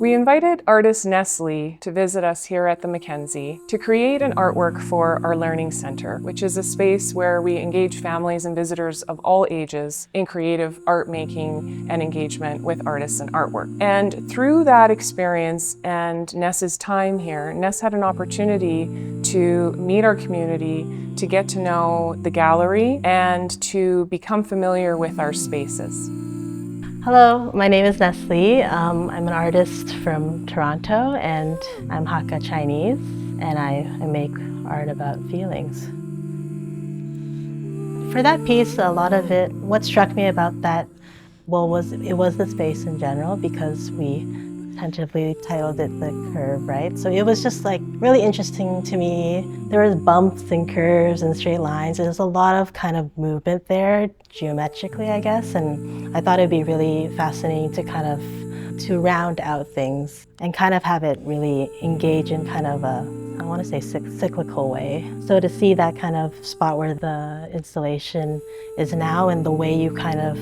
We invited artist Ness Lee to visit us here at the MacKenzie to create an artwork for our Learning Centre, which is a space where we engage families and visitors of all ages in creative art making and engagement with artists and artwork. And through that experience and Ness's time here, Ness had an opportunity to meet our community, to get to know the gallery, and to become familiar with our spaces. Hello, my name is Ness Lee. I'm an artist from Toronto and I'm Hakka Chinese, and I make art about feelings. For that piece, a lot of it, what struck me about that, was the space in general, because we tentatively titled it The Curve, right? So it was just like really interesting to me. There was bumps and curves and straight lines. There's a lot of kind of movement there, geometrically, I guess. And I thought it'd be really fascinating to round out things and kind of have it really engage in kind of a, I want to say cyclical way. So to see that kind of spot where the installation is now, and the way you kind of,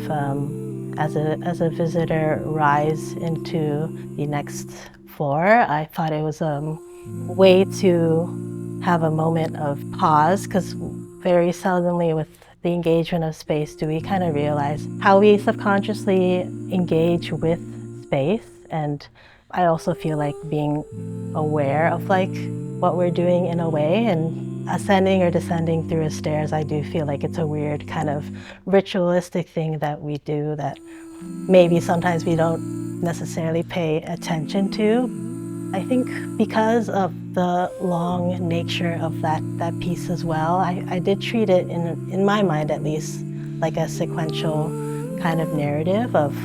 as a visitor, rise into the next floor, I thought it was a way to have a moment of pause, because very seldomly with the engagement of space do we kind of realize how we subconsciously engage with space. And I also feel like being aware of like what we're doing in a way, and ascending or descending through the stairs, I do feel like it's a weird kind of ritualistic thing that we do that maybe sometimes we don't necessarily pay attention to. I think because of the long nature of that piece as well, I did treat it, in my mind at least, like a sequential kind of narrative of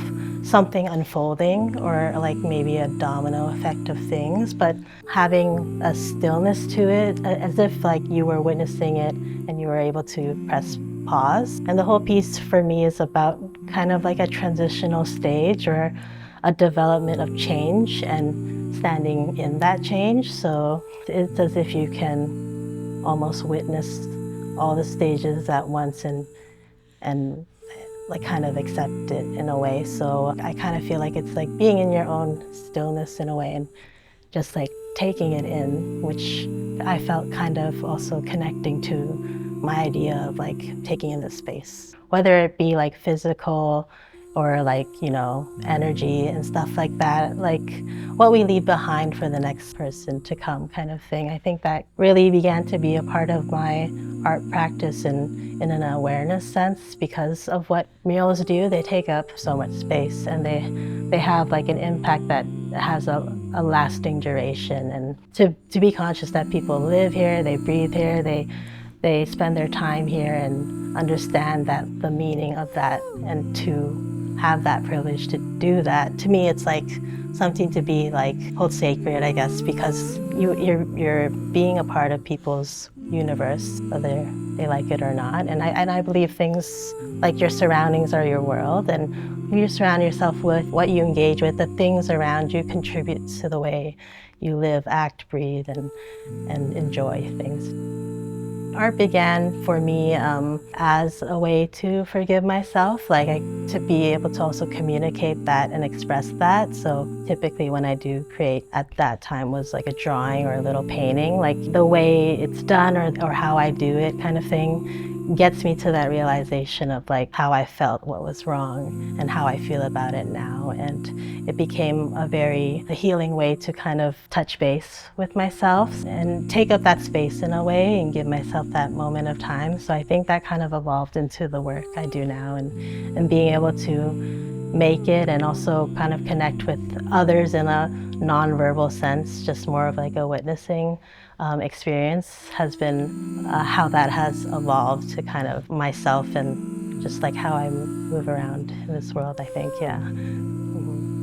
something unfolding, or like maybe a domino effect of things, but having a stillness to it, as if like you were witnessing it and you were able to press pause. And the whole piece for me is about kind of like a transitional stage or a development of change and standing in that change. So it's as if you can almost witness all the stages at once and like kind of accept it in a way. So I kind of feel like it's like being in your own stillness in a way, and just like taking it in, which I felt kind of also connecting to my idea of like taking in the space, whether it be like physical or like, you know, energy and stuff like that, like what we leave behind for the next person to come kind of thing. I think that really began to be a part of my art practice in an awareness sense, because of what murals do. They take up so much space, and they have like an impact that has a lasting duration. And to be conscious that people live here, they breathe here, they spend their time here, and understand that the meaning of that, and to have that privilege to do that, to me it's like something to be like hold sacred, I guess, because you're being a part of people's universe, whether they like it or not. And I believe things like your surroundings are your world, and if you surround yourself with what you engage with, the things around you contribute to the way you live, act, breathe, and enjoy things. Art began for me as a way to forgive myself, like to be able to also communicate that and express that. So typically when I do create at that time was like a drawing or a little painting, like the way it's done or how I do it kind of thing gets me to that realization of like how I felt, what was wrong, and how I feel about it now. And it became a healing way to kind of touch base with myself and take up that space in a way and give myself that moment of time. So I think that kind of evolved into the work I do now, and being able to make it and also kind of connect with others in a non-verbal sense, just more of like a witnessing experience, has been how that has evolved to kind of myself and just like how I move around in this world, I think, yeah. Mm-hmm.